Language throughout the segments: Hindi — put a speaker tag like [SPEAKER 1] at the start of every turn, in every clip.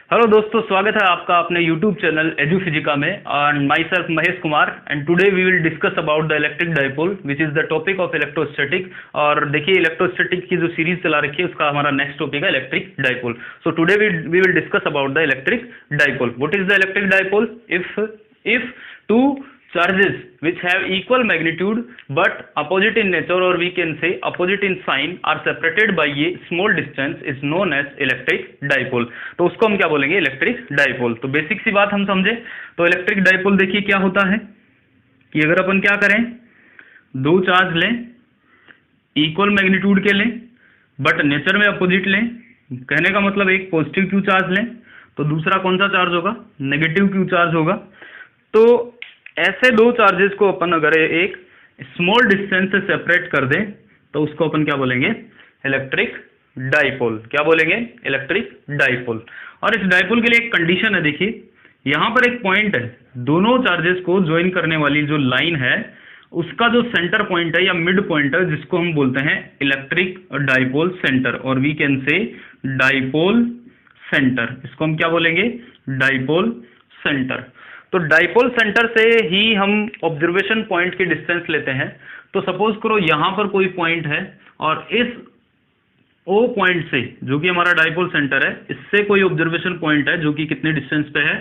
[SPEAKER 1] हेलो दोस्तों, स्वागत है आपका अपने यूट्यूब चैनल एजू फिजिका में और myself Mahesh Kumar. And today we will discuss about the electric dipole which is the topic of electrostatic. और देखिए, इलेक्ट्रोस्टैटिक की जो सीरीज चला रखी है उसका हमारा नेक्स्ट टॉपिक है electric dipole. So today we will discuss about the electric dipole. What is the electric dipole? if two charges which have equal magnitude but opposite in nature, or we can say opposite in sign, are separated by a small distance is known as electric dipole। तो उसको हम क्या बोलेंगे? Electric dipole. तो बेसिक सी बात हम समझे तो इलेक्ट्रिक डाइपोल देखिए क्या होता है कि अगर अपन क्या करें, दो चार्ज लें, इक्वल मैग्नीट्यूड के लें बट नेचर में अपोजिट लें। कहने का मतलब एक पॉजिटिव क्यू चार्ज लें तो दूसरा कौन सा चार्ज होगा? नेगेटिव क्यू चार्ज होगा। तो ऐसे दो चार्जेस को अपन अगर एक स्मॉल डिस्टेंस से सेपरेट कर दें तो उसको अपन क्या बोलेंगे? Electric dipole. क्या बोलेंगे? Electric dipole. और इस डाइपोल के लिए एक कंडीशन है, देखिए यहां पर एक पॉइंट है, दोनों चार्जेस को ज्वाइन करने वाली जो लाइन है उसका जो सेंटर पॉइंट है या मिड पॉइंट है, जिसको हम बोलते हैं इलेक्ट्रिक डाइपोल सेंटर, और we can say dipole centre. इसको हम क्या बोलेंगे? Dipole centre. तो डाइपोल सेंटर से ही हम ऑब्जर्वेशन पॉइंट की डिस्टेंस लेते हैं। तो सपोज करो यहां पर कोई पॉइंट है और इस ओ पॉइंट से, जो कि हमारा डाइपोल सेंटर है, इससे कोई ऑब्जर्वेशन पॉइंट है जो कि कितने डिस्टेंस पे है?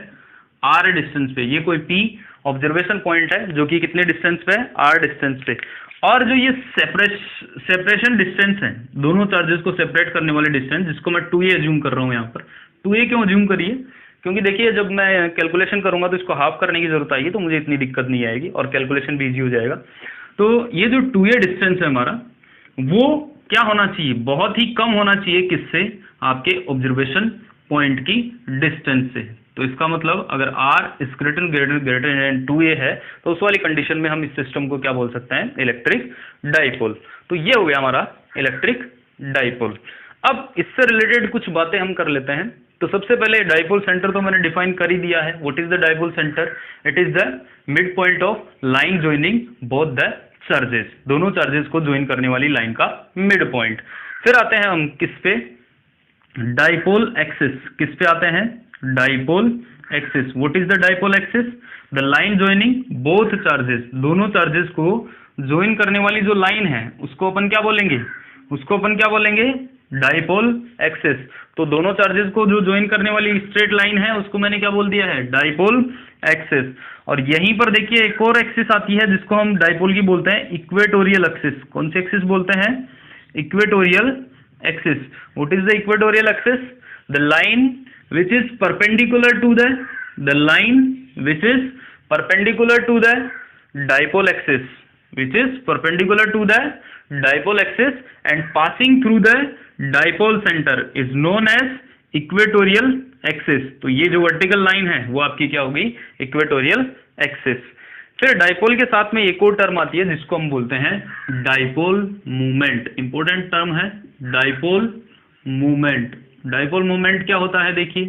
[SPEAKER 1] आर डिस्टेंस पे। ये कोई पी ऑब्जर्वेशन पॉइंट है जो कि कितने डिस्टेंस पे है? आर डिस्टेंस पे। और जो ये सेपरेशन डिस्टेंस है, दोनों चार्जेस को सेपरेट करने वाले डिस्टेंस, जिसको मैं 2a अज्यूम कर रहा हूं यहाँ पर। 2a क्यों अज्यूम करिए? क्योंकि देखिए जब मैं कैलकुलेशन करूंगा तो इसको हाफ करने की जरूरत आएगी, तो मुझे इतनी दिक्कत नहीं आएगी और कैलकुलेशन भी इजी हो जाएगा। तो ये जो 2a डिस्टेंस है हमारा, वो क्या होना चाहिए? बहुत ही कम होना चाहिए। किससे? आपके ऑब्जर्वेशन पॉइंट की डिस्टेंस से। तो इसका मतलब अगर r is greater than 2a है तो उस वाली कंडीशन में हम इस सिस्टम को क्या बोल सकते हैं? Electric dipole. तो ये हो गया हमारा इलेक्ट्रिक डाइपोल। अब इससे रिलेटेड कुछ बातें हम कर लेते हैं। तो सबसे पहले डाइपोल सेंटर तो मैंने डिफाइन कर ही दिया है। What is the dipole centre? It is the mid point of line joining both the charges, दोनों चार्जेस को ज्वाइन करने वाली लाइन का मिड पॉइंट। फिर आते हैं हम किस पे? Dipole axis. किस पे आते हैं? Dipole axis. What is the dipole axis? The line joining both charges, दोनों चार्जेस को ज्वाइन करने वाली जो लाइन है उसको अपन क्या बोलेंगे? उसको अपन क्या बोलेंगे? Dipole axis. तो दोनों चार्जेस को जो ज्वाइन करने वाली स्ट्रेट लाइन है उसको मैंने क्या बोल दिया है? Dipole axis. और यहीं पर देखिए एक और एक्सिस आती है जिसको हम डाइपोल की बोलते हैं इक्वेटोरियल एक्सिस। कौन सी एक्सिस बोलते हैं? Equatorial axis. What is the equatorial axis? The line which is perpendicular to the line which is perpendicular to the dipole axis, which is perpendicular to the dipole axis and passing through the dipole center is known as equatorial axis। तो ये जो वर्टिकल लाइन है वो आपकी क्या होगी? Equatorial axis. फिर डाइपोल के साथ में एक और टर्म आती है जिसको हम बोलते हैं डाइपोल मूवमेंट। इंपॉर्टेंट टर्म है डाइपोल मूवमेंट। डाइपोल मूवमेंट क्या होता है? देखिए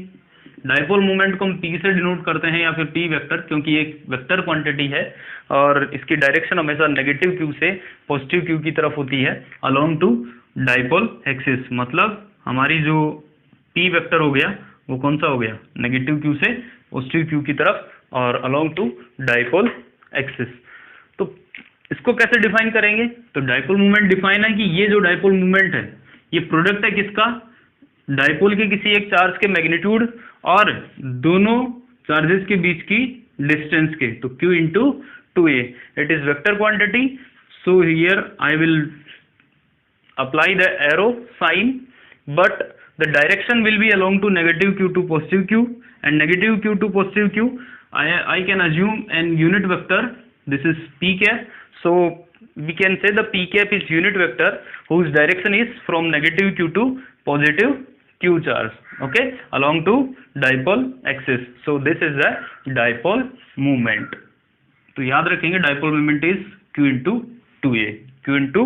[SPEAKER 1] डाइपोल मूवमेंट को हम p से डिनोट करते हैं या फिर p वेक्टर, क्योंकि एक वेक्टर क्वांटिटी है और इसकी डायरेक्शन हमेशा नेगेटिव q से पॉजिटिव q की तरफ होती है अलोंग टू डाइपोल एक्सिस। मतलब हमारी जो p वेक्टर हो गया वो कौन सा हो गया? नेगेटिव q से पॉजिटिव q की तरफ और अलोंग टू डाइपोल एक्सिस। तो इसको कैसे डिफाइन करेंगे? तो डाइपोल मूवमेंट डिफाइन है कि ये जो डाइपोल मूवमेंट है ये प्रोडक्ट है किसका? डाइपोल के किसी एक चार्ज के मैग्नीट्यूड और दोनों चार्जेस के बीच की डिस्टेंस के। तो q into 2a, it is vector quantity. So here I will apply the arrow sign, but the direction will be along to negative q to positive q and negative q to positive q. I can assume an unit vector. This is p cap. So we can say the p cap is unit vector whose direction is from negative q to positive q charge, okay, along to dipole axis. So this is the dipole movement. तो याद रखेंगे dipole movement is q into 2a, q into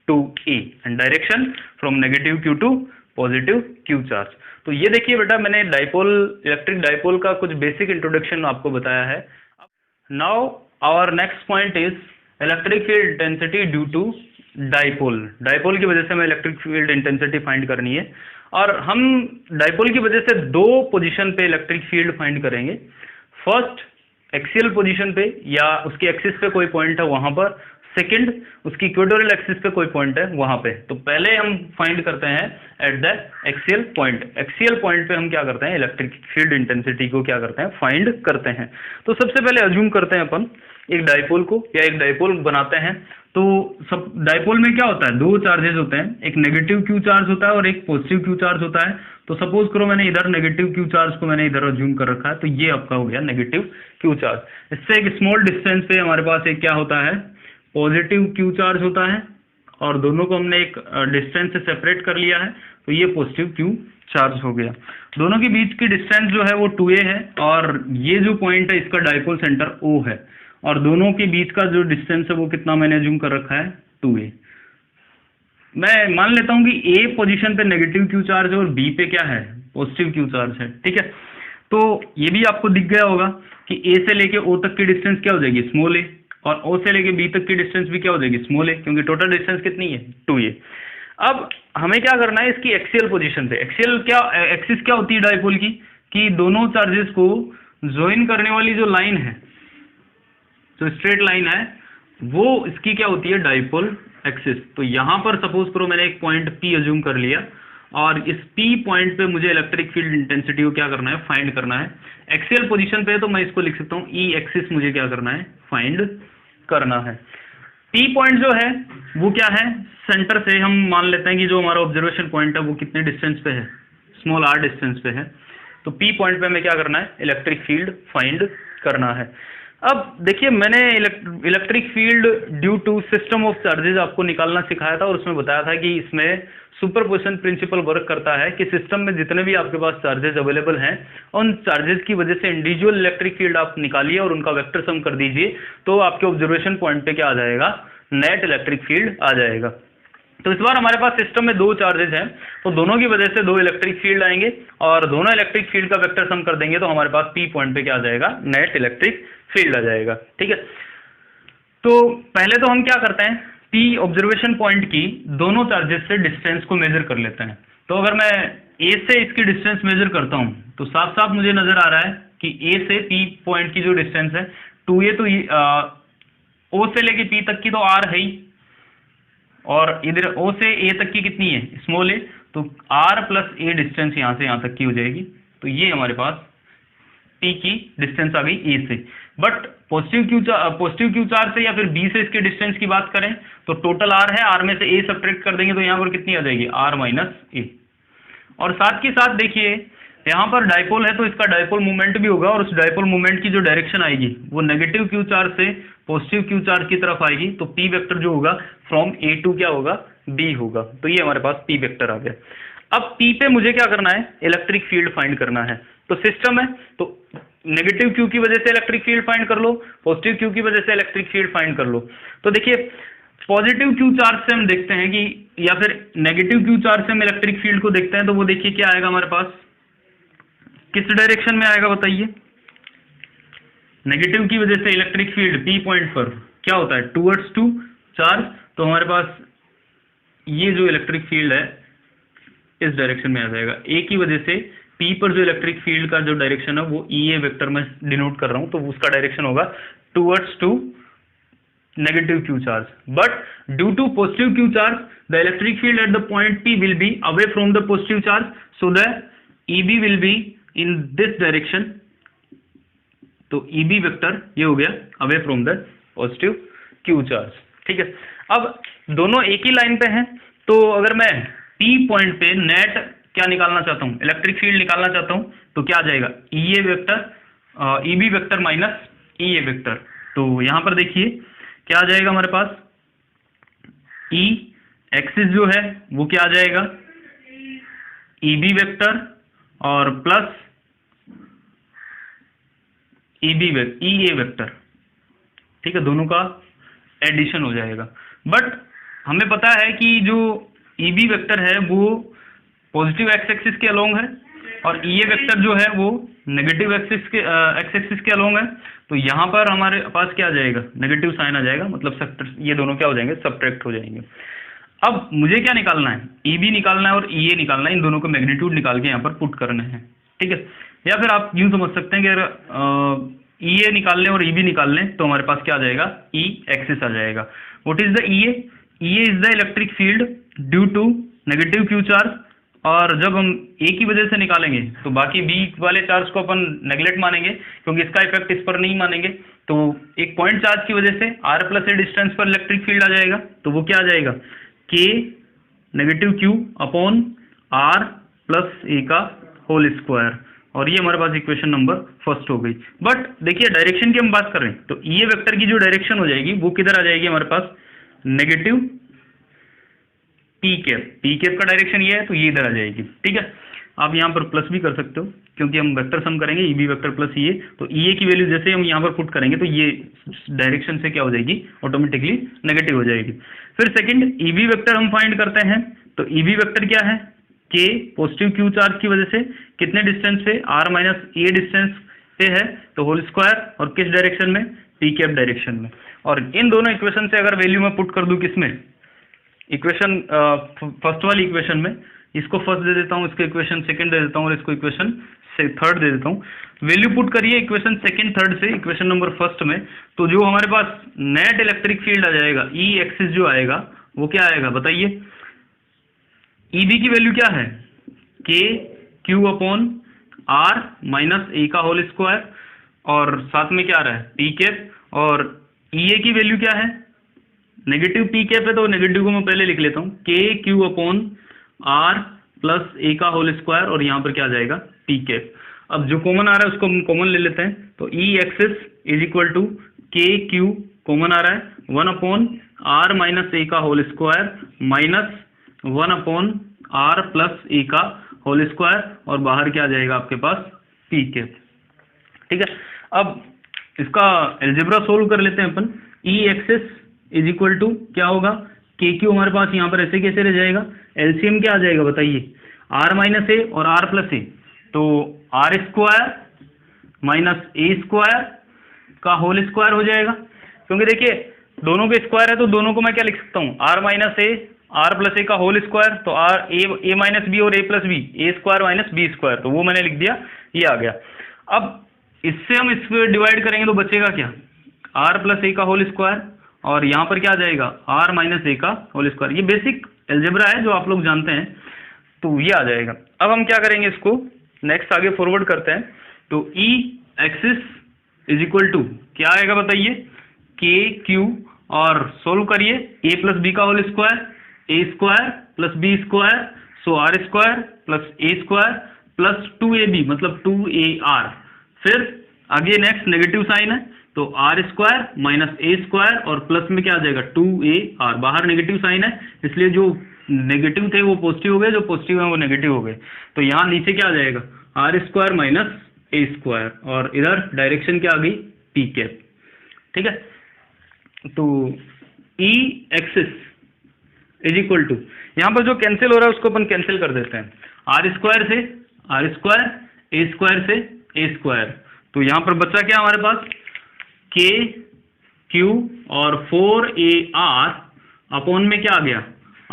[SPEAKER 1] 2a and direction from negative q to positive q charge. तो ये देखिए बेटा, मैंने डाइपोल, इलेक्ट्रिक डाइपोल का कुछ बेसिक इंट्रोडक्शन आपको बताया है। Now our next point is electric field intensity due to dipole. Dipole की वजह से हमें इलेक्ट्रिक फील्ड इंटेंसिटी फाइंड करनी है, और हम डाइपोल की वजह से दो पोजीशन पे इलेक्ट्रिक फील्ड फाइंड करेंगे। फर्स्ट एक्सियल पोजीशन पे या उसकी एक्सिस पे कोई पॉइंट है वहां पर, सेकंड उसकी इक्वेटोरियल एक्सिस पे कोई पॉइंट है वहां पे। तो पहले हम फाइंड करते हैं at the axial point. Axial point पे हम क्या करते हैं, इलेक्ट्रिक फील्ड इंटेंसिटी को क्या करते हैं, फाइंड करते हैं। तो सबसे पहले अज्यूम करते हैं अपन एक डाइपोल को, या एक डाइपोल बनाते हैं। तो सब डाइपोल में क्या होता है, दो चार्जेस होते हैं, एक नेगेटिव क्यू चार्ज होता है और एक पॉजिटिव क्यू चार्ज होता है। तो सपोज करो मैंने इधर नेगेटिव क्यू चार्ज को मैंने इधर अज्यूम कर रखा है, तो ये आपका हो गया नेगेटिव क्यू चार्ज। इससे एक स्मॉल डिस्टेंस पे हमारे पास एक क्या होता है, पॉजिटिव क्यू चार्ज होता है, और दोनों को हमने एक डिस्टेंस से सेपरेट कर लिया है, तो ये पॉजिटिव क्यू चार्ज हो गया। दोनों के बीच की डिस्टेंस जो है वो 2a है, और ये जो पॉइंट है इसका डाइपोल सेंटर O है, और दोनों के बीच का जो डिस्टेंस है वो कितना मैंने अज्यूम कर रखा है, 2a। मैं मान लेता हूं कि A पोजीशन पे नेगेटिव क्यू चार्ज है और B पे क्या है, पॉजिटिव क्यू चार्ज है, ठीक है। तो ये भी आपको दिख गया होगा कि A से लेके O तक की डिस्टेंस क्या हो जाएगी, स्मॉल a, और O से लेके B तक की डिस्टेंस भी क्या हो जाएगी, स्मॉल a, क्योंकि टोटल डिस्टेंस कितनी है, 2a। अब हमें क्या करना है, इसकी एक्सियल पोजीशन पे, एक्सियल क्या, एक्सिस क्या होती है डाइपोल की, कि दोनों चार्जेस को ज्वाइन करने वाली जो लाइन है, जो स्ट्रेट लाइन है, वो इसकी क्या होती है, डाइपोल एक्सिस। तो यहां पर सपोज करो मैंने एक पॉइंट P अज्यूम कर लिया, और इस P पॉइंट पे मुझे इलेक्ट्रिक फील्ड इंटेंसिटी को क्या करना है, फाइंड करना है। एक्सियल पोजीशन पे है तो मैं इसको लिख सकता हूँ E एक्सिस मुझे क्या करना है, फाइंड करना है। P पॉइंट जो है वो क्या है, सेंटर से हम मान लेते हैं कि जो हमारा ऑब्जर्वेशन पॉइंट है वो कितने डिस्टेंस पे है, स्मॉल r डिस्टेंस पे है। तो P पॉइंट पे हमें क्या करना है, इलेक्ट्रिक फील्ड फाइंड करना है। अब देखिए मैंने electric field due to system of charges आपको निकालना सिखाया था, और उसमें बताया था कि इसमें सुपरपोजिशन प्रिंसिपल वर्क करता है कि सिस्टम में जितने भी आपके पास चार्जेस अवेलेबल हैं, उन चार्जेस की वजह से इंडिविजुअल इलेक्ट्रिक फील्ड आप निकालिए और उनका वेक्टर सम कर दीजिए, तो आपके ऑब्जर्वेशन पॉइंट पे क्या आ जाएगा, नेट इलेक्ट्रिक फील्ड आ जाएगा। तो इस बार हमारे पास सिस्टम में दो चार्जेस हैं, तो दोनों की वजह से दो इलेक्ट्रिक फील्ड आएंगे, और दोनों इलेक्ट्रिक फील्ड का वेक्टर सम कर देंगे तो हमारे पास P पॉइंट पे क्या आ जाएगा, नेट इलेक्ट्रिक फील्ड आ जाएगा, ठीक है। तो पहले तो हम क्या करते हैं, P ऑब्जर्वेशन पॉइंट की दोनों चार्जेस से डिस्टेंस को मेजर कर लेते हैं। तो अगर मैं A से इसकी डिस्टेंस मेजर करता हूं तो साफ साफ मुझे नजर आ रहा है कि A से P पॉइंट की जो डिस्टेंस है 2a, तो O से लेके P तक की तो R है ही, और इधर O से A तक की कितनी है, स्मॉल a, तो R प्लस A डिस्टेंस यहां से यहां तक की हो जाएगी। तो ये हमारे पास P की डिस्टेंस आ गई A से। बट पॉजिटिव क्यू चार्ज से या फिर B से इसके डिस्टेंस की बात करें तो टोटल R है, R में से A सब्ट्रैक्ट कर देंगे तो यहाँ पर कितनी आ जाएगी, R माइनस A। और साथ के साथ देखिए यहाँ पर डाइपोल है तो इसका डाइपोल मूवमेंट भी होगा, और उस डाइपोल मूवमेंट की जो डायरेक्शन आएगी वो नेगेटिव क्यू चार्ज से पॉजिटिव क्यू चार्ज की तरफ आएगी। तो P वेक्टर जो होगा फ्रॉम A टू क्या होगा, B होगा। तो ये हमारे पास P वेक्टर आ गया। अब P पे मुझे क्या करना है, इलेक्ट्रिक फील्ड फाइंड करना है। तो सिस्टम है तो नेगेटिव क्यू की वजह से इलेक्ट्रिक फील्ड फाइंड कर लो, पॉजिटिव क्यू की वजह से इलेक्ट्रिक फील्ड फाइंड कर लो। तो देखिए पॉजिटिव क्यू चार्ज से हम देखते हैं कि, या फिर नेगेटिव क्यू चार्ज से हम इलेक्ट्रिक फील्ड को देखते हैं, तो वो देखिए क्या आएगा हमारे पास, किस डायरेक्शन में आएगा बताइए। नेगेटिव की वजह से इलेक्ट्रिक फील्ड P पॉइंट पर क्या होता है, टूवर्ड्स टू चार्ज। तो हमारे पास ये जो इलेक्ट्रिक फील्ड है इस डायरेक्शन में आ जाएगा। A की वजह से P पर जो इलेक्ट्रिक फील्ड का जो डायरेक्शन है वो EA वेक्टर में डिनोट कर रहा हूं, तो उसका डायरेक्शन होगा towards to negative Q charge. But due to positive Q charge the electric field at the point P will be away from the positive charge, so the EB will be in this direction. तो EB वेक्टर ये हो गया away from the positive Q charge, ठीक है। अब दोनों एक ही लाइन पे हैं, तो अगर मैं P पॉइंट पे नेट क्या निकालना चाहता हूं, इलेक्ट्रिक फील्ड निकालना चाहता हूं, तो क्या आ जाएगा, EA vector EB vector minus EA vector. तो यहां पर देखिए क्या आ जाएगा हमारे पास, E एक्सिस जो है वो क्या आ जाएगा, EB वेक्टर और प्लस EA वेक्टर, ठीक है, दोनों का एडिशन हो जाएगा। बट हमें पता है कि जो EB वेक्टर है वो पॉजिटिव एक्स एक्सिस के अलोंग है, और EA वेक्टर जो है वो नेगेटिव एक्सिस के एक्स एक्सिस के अलोंग है, तो यहाँ पर हमारे पास क्या आ जाएगा, नेगेटिव साइन आ जाएगा, मतलब ये दोनों क्या हो जाएंगे, सब्ट्रैक्ट हो जाएंगे। अब मुझे क्या निकालना है, EB निकालना है और EA निकालना है, इन दोनों को मैग्नीट्यूड निकाल के यहाँ पर पुट करना है, ठीक है। या फिर आप यूँ समझ सकते हैं कि अगर EA निकाल लें और EB निकाल लें तो हमारे पास क्या आ जाएगा, E एक्सिस आ जाएगा। What is the EA? EA is the electric field due to negative Q charge, और जब हम A की वजह से निकालेंगे तो बाकी B वाले चार्ज को अपन नेगलेक्ट मानेंगे, क्योंकि इसका इफेक्ट इस पर नहीं मानेंगे। तो एक पॉइंट चार्ज की वजह से R प्लस A डिस्टेंस पर इलेक्ट्रिक फील्ड आ जाएगा, तो वो क्या आ जाएगा, K negative Q upon R plus A का होल स्क्वायर। और ये हमारे पास इक्वेशन नंबर फर्स्ट हो गई। बट देखिए डायरेक्शन की हम बात कर रहे हैं, तो ये वेक्टर की जो डायरेक्शन हो जाएगी वो किधर आ जाएगी हमारे पास, नेगेटिव पी कैप का डायरेक्शन ये है, तो ये इधर आ जाएगी, ठीक है। आप यहाँ पर प्लस भी कर सकते हो, क्योंकि हम वेक्टर सम करेंगे EB वेक्टर प्लस EA, तो EA की वैल्यू जैसे हम यहाँ पर पुट करेंगे तो ये डायरेक्शन से क्या हो जाएगी, ऑटोमेटिकली नेगेटिव हो जाएगी। फिर सेकंड EB वेक्टर हम फाइंड करते हैं, तो EB वेक्टर क्या है, K पॉजिटिव Q चार्ज की वजह से कितने डिस्टेंस पे, R माइनस A डिस्टेंस पे है, तो होल स्क्वायर, और किस डायरेक्शन में, पी कैप डायरेक्शन में। और इन दोनों इक्वेशन से अगर वैल्यू मैं पुट कर दूं किसमें, इक्वेशन फर्स्ट वाली इक्वेशन में, इसको फर्स्ट दे देता हूँ, इसको इक्वेशन सेकंड दे देता हूँ और इसको इक्वेशन थर्ड दे देता हूँ। वैल्यू पुट करिए इक्वेशन सेकंड थर्ड से इक्वेशन नंबर फर्स्ट में, तो जो हमारे पास नेट इलेक्ट्रिक फील्ड आ जाएगा, E एक्सिस जो आएगा वो क्या आएगा बताइए, EB की वैल्यू क्या है, K Q upon R minus A का होल स्क्वायर, और साथ में क्या आ रहा है, पी कैप, और EA की वैल्यू क्या है, नेगेटिव पी कैप है, तो नेगेटिव को मैं पहले लिख लेता हूँ, K Q upon R plus A का होल स्क्वायर, और यहाँ पर क्या आ जाएगा, पी कैप। अब जो कॉमन आ रहा है उसको हम कॉमन ले लेते हैं, तो E axis is equal to K Q common आ रहा है 1 अपॉन R माइनस A का whole square minus 1 upon R plus A का होल स्क्वायर, और बाहर क्या आ जाएगा आपके पास, पी कैप, ठीक है। अब इसका एल्जेब्रा सोल्व कर लेते हैं अपन। E axis is equal to क्या होगा, के क्यू हमारे पास यहाँ पर ऐसे कैसे रह जाएगा, एलसीएम क्या आ जाएगा बताइए, R माइनस A और R प्लस A, तो R square minus A square का होल स्क्वायर हो जाएगा, क्योंकि देखिए दोनों के स्क्वायर है तो दोनों को मैं क्या लिख सकता हूँ, R minus A R plus A का होल स्क्वायर, तो A माइनस B और A plus B, A square minus B square, तो वो मैंने लिख दिया, ये आ गया। अब इससे हम इस पर डिवाइड करेंगे तो बचेगा क्या, R प्लस A का होल स्क्वायर, और यहाँ पर क्या आ जाएगा, R माइनस A का होल स्क्वायर। ये बेसिक एल्जेब्रा है जो आप लोग जानते हैं, तो ये आ जाएगा। अब हम क्या करेंगे, इसको नेक्स्ट आगे फॉरवर्ड करते हैं, तो E axis is equal to क्या आएगा बताइए, K Q, और सोल्व करिए, A प्लस B का whole square, A square plus B square, so R square plus A square plus 2AB मतलब 2AR। फिर आगे नेक्स्ट नेगेटिव साइन है, तो R square minus A square, और प्लस में क्या आ जाएगा 2AR, बाहर नेगेटिव साइन है इसलिए जो नेगेटिव थे वो पॉजिटिव हो गए, जो पॉजिटिव है वो नेगेटिव हो गए, तो यहाँ नीचे क्या आ जाएगा, R square minus A square, और इधर डायरेक्शन क्या आ गई, पी कैप, ठीक है। तो E axis is equal to, यहाँ पर जो कैंसिल हो रहा है उसको अपन कैंसिल कर देते हैं, R स्क्वायर से R स्क्वायर, A स्क्वायर से A स्क्वायर, तो यहाँ पर बचा क्या हमारे पास, K Q और 4AR अपॉन में क्या आ गया,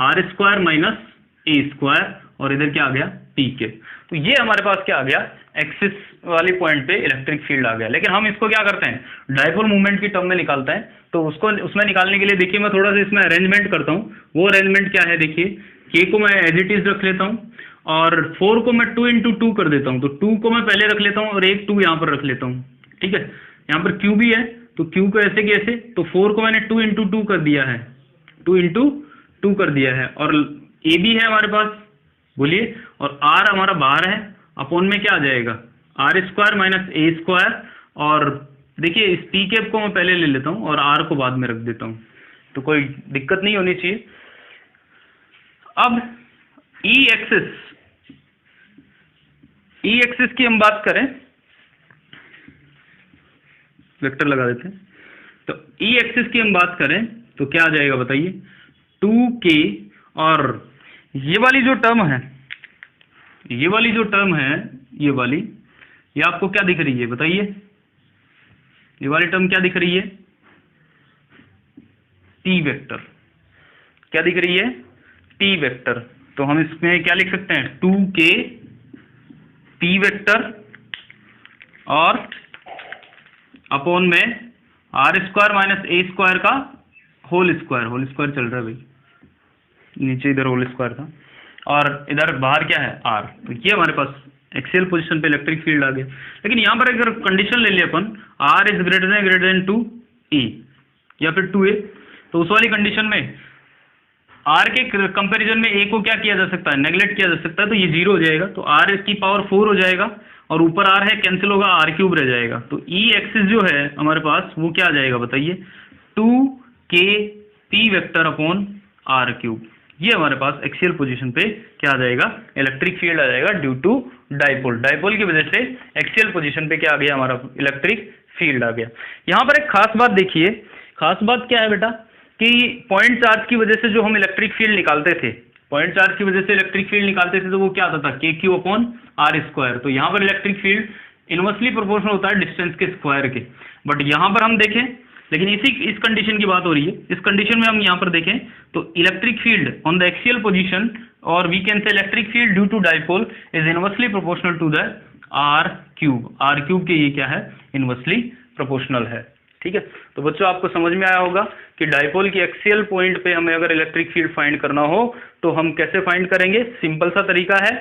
[SPEAKER 1] R square minus A square, और इधर क्या आ गया, पी के। तो ये हमारे पास क्या आ गया, एक्सिस वाले पॉइंट पे इलेक्ट्रिक फील्ड आ गया। लेकिन हम इसको क्या करते हैं, डायपोल मूवमेंट की टर्म में निकालते हैं, तो उसको उसमें निकालने के लिए देखिए मैं थोड़ा सा इसमें अरेंजमेंट करता हूँ। वो अरेंजमेंट क्या है, देखिए K को मैं एज इट इज रख लेता हूँ, और 4 को मैं 2 into 2 कर देता हूँ, तो 2 को मैं पहले रख लेता हूँ और एक 2 यहाँ पर रख लेता हूँ, ठीक है। यहाँ पर Q भी है, तो Q को ऐसे कैसे, तो 4 को मैंने 2 into 2 कर दिया है, 2 into 2 कर दिया है, और A भी है हमारे पास, बोलिए, और R हमारा बाहर है, अपॉन में क्या आ जाएगा, R square minus A square, और देखिए इस पी कैप को मैं पहले ले लेता हूँ और R को बाद में रख देता हूँ, तो कोई दिक्कत नहीं होनी चाहिए। अब E एक्सिस की हम बात करें, वेक्टर लगा देते हैं, तो E एक्सिस की हम बात करें तो क्या आ जाएगा बताइए, 2K, और ये वाली जो टर्म है, ये वाली, ये आपको क्या दिख रही है बताइए, ये वाली टर्म क्या दिख रही है, टी वेक्टर। क्या दिख रही है, टी वेक्टर। तो हम इसमें क्या लिख सकते हैं, 2k टी वेक्टर और अपॉन में R square minus A square का होल स्क्वायर चल रहा है भाई, नीचे इधर होल स्क्वायर था और इधर बाहर क्या है आर। तो ये हमारे पास एक्सियल पोजीशन पे इलेक्ट्रिक फील्ड आ गया। लेकिन यहाँ पर अगर कंडीशन ले लिया अपन आर इज ग्रेटर देन 2 ए या फिर 2 ए, तो उस वाली कंडीशन में आर के कंपैरिजन में ए को क्या किया जा सकता है, नेगलेक्ट किया जा सकता है, तो ये 0 हो जाएगा। तो आर की पावर 4 हो जाएगा और ऊपर आर है कैंसिल होगा, आर क्यूब रह जाएगा। तो ई एक्सिस जो है हमारे पास वो क्या आ जाएगा बताइए, 2k P vector upon R cube. ये हमारे पास एक्सियल पोजीशन पे क्या आ जाएगा, इलेक्ट्रिक फील्ड आ जाएगा ड्यू टू डाइपोल। डाइपोल की वजह से एक्सियल पोजीशन पे क्या आ गया, हमारा इलेक्ट्रिक फील्ड आ गया। यहाँ पर एक खास बात देखिए, खास बात क्या है बेटा कि पॉइंट चार्ज की वजह से जो हम इलेक्ट्रिक फील्ड निकालते थे, पॉइंट चार्ज की वजह से इलेक्ट्रिक फील्ड निकालते थे, तो वो क्या आता था, के क्यू अपॉन आर स्क्वायर। तो यहाँ पर इलेक्ट्रिक फील्ड इनवर्सली प्रोपोर्शनल होता है डिस्टेंस के स्क्वायर के। बट यहाँ पर हम देखें, लेकिन इस कंडीशन की बात हो रही है, इस कंडीशन में हम यहाँ पर देखें तो electric field on the axial position और we can say electric field due to dipole is inversely proportional to the R cube. R cube के ये क्या है, इनवर्सली प्रोपोर्शनल है। ठीक है, तो बच्चों आपको समझ में आया होगा कि डाइपोल की एक्सियल पॉइंट पे हमें अगर इलेक्ट्रिक फील्ड फाइंड करना हो तो हम कैसे फाइंड करेंगे। सिंपल सा तरीका है,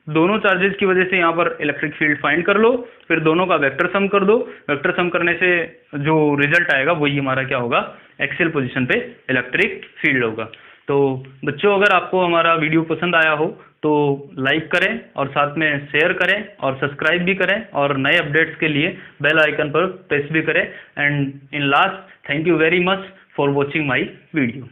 [SPEAKER 1] दोनों चार्जेस की वजह से यहाँ पर इलेक्ट्रिक फील्ड फाइंड कर लो, फिर दोनों का वेक्टर सम कर दो। वेक्टर सम करने से जो रिजल्ट आएगा वही हमारा क्या होगा, एक्सियल पोजीशन पे इलेक्ट्रिक फील्ड होगा। तो बच्चों अगर आपको हमारा वीडियो पसंद आया हो तो लाइक करें और साथ में शेयर करें और सब्सक्राइब भी करें और नए अपडेट्स के लिए बेल आइकन पर प्रेस भी करें। And in last, thank you very much for watching my video.